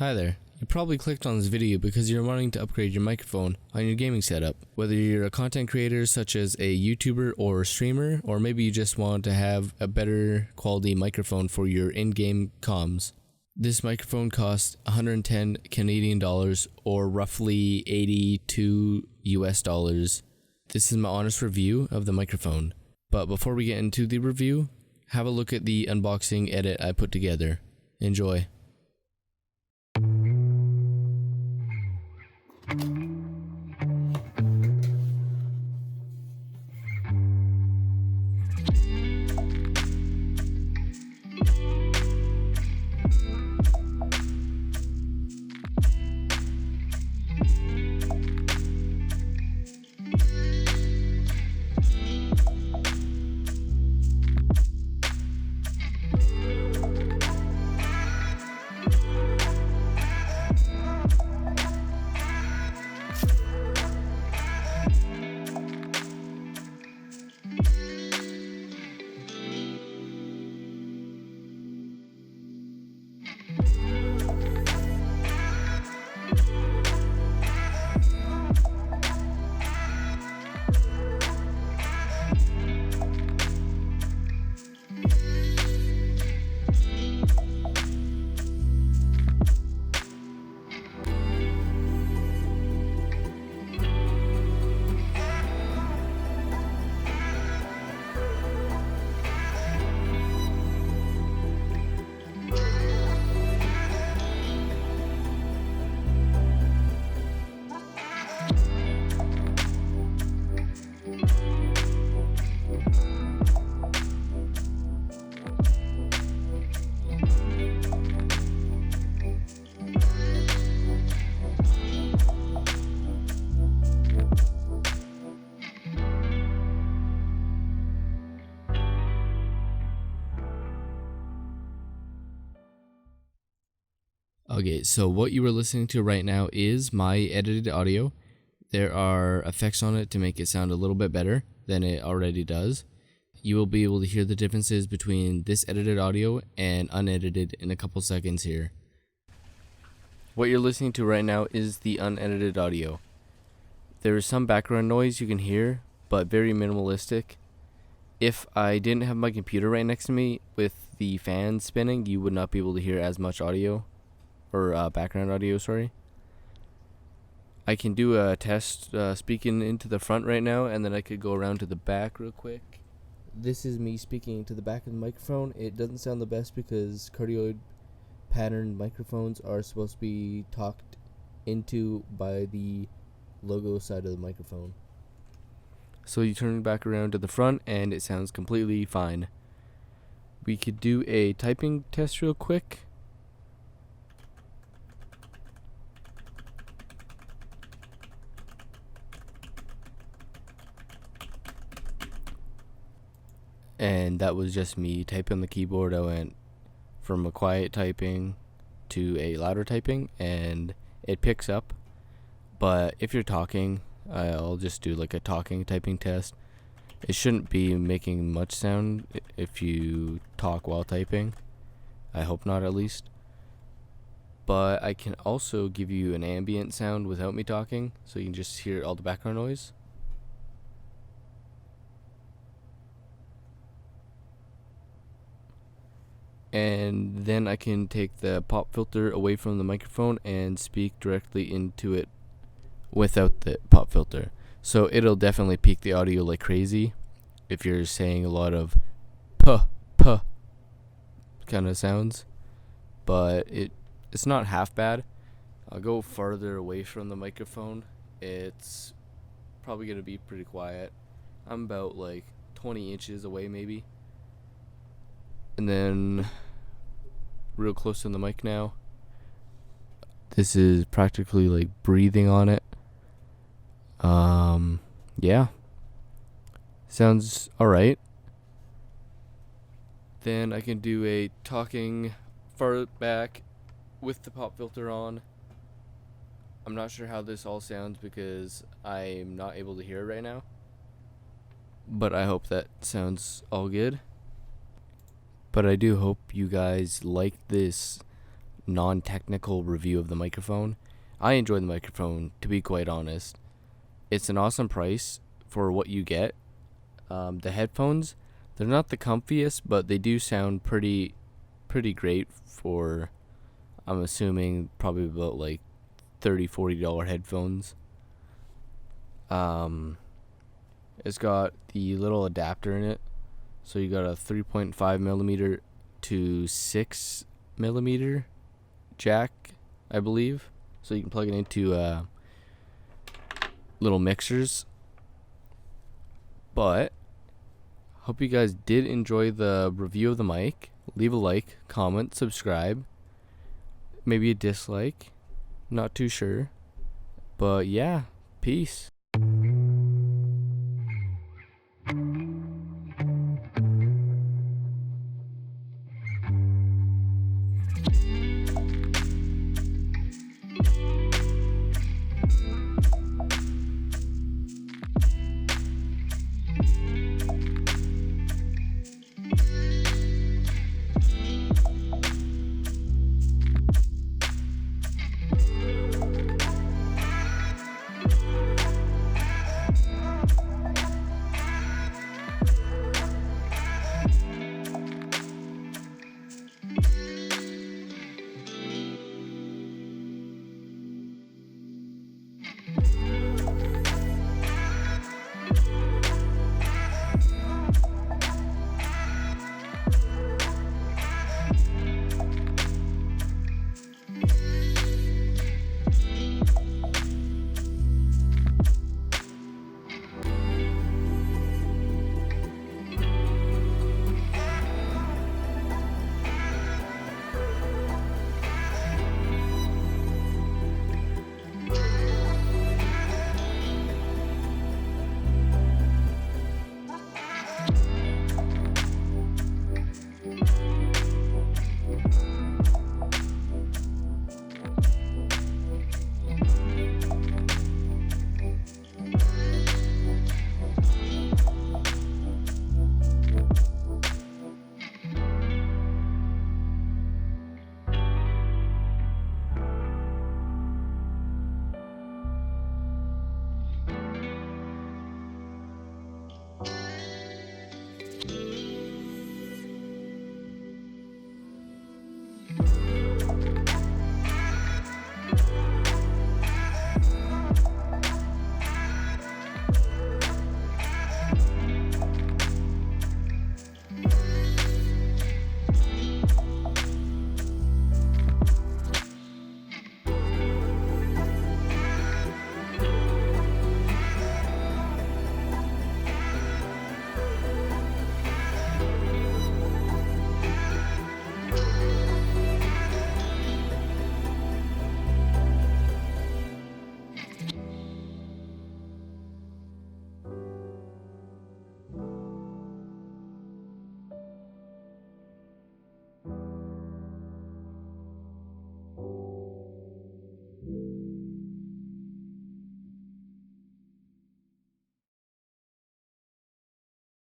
Hi there. You probably clicked on this video because you're wanting to upgrade your microphone on your gaming setup. Whether you're a content creator such as a YouTuber or streamer, or maybe you just want to have a better quality microphone for your in-game comms. This microphone costs 110 Canadian dollars or roughly 82 US dollars. This is my honest review of the microphone. But before we get into the review, have a look at the unboxing edit I put together. Enjoy. Okay, so what you were listening to right now is my edited audio. There are effects on it to make it sound a little bit better than it already does. You will be able to hear the differences between this edited audio and unedited in a couple seconds here. What you're listening to right now is the unedited audio. There is some background noise you can hear, but very minimalistic. If I didn't have my computer right next to me with the fan spinning, you would not be able to hear as much audio. Or background audio, sorry. I can do a test speaking into the front right now, and then I could go around to the back real quick. This is me speaking to the back of the microphone. It doesn't sound the best because cardioid patterned microphones are supposed to be talked into by the logo side of the microphone. So you turn it back around to the front and it sounds completely fine. We could do a typing test real quick. And that was just me typing on the keyboard. I went from a quiet typing to a louder typing, and it picks up. But if you're talking, I'll just do like a talking typing test. It shouldn't be making much sound if you talk while typing. I hope not, at least. But I can also give you an ambient sound without me talking, so you can just hear all the background noise. And then I can take the pop filter away from the microphone and speak directly into it without the pop filter. So it'll definitely peak the audio like crazy if you're saying a lot of puh kind of sounds. But it's not half bad. I'll go farther away from the microphone. It's probably going to be pretty quiet. I'm about like 20 inches away maybe. And then real close to the mic now. This is practically like breathing on it. Yeah. Sounds alright. Then I can do a talking far back with the pop filter on. I'm not sure how this all sounds because I'm not able to hear it right now. But I hope that sounds all good. But I do hope you guys like this non-technical review of the microphone. I enjoy the microphone, to be quite honest. It's an awesome price for what you get. The headphones, they're not the comfiest, but they do sound pretty great for, I'm assuming, probably about like $30-$40 headphones. It's got the little adapter in it, so you got a 3.5 millimeter to 6 millimeter jack, I believe, so you can plug it into little mixers. But hope you guys did enjoy the review of the mic. Leave a like, comment, subscribe, maybe a dislike, not too sure, but yeah, peace.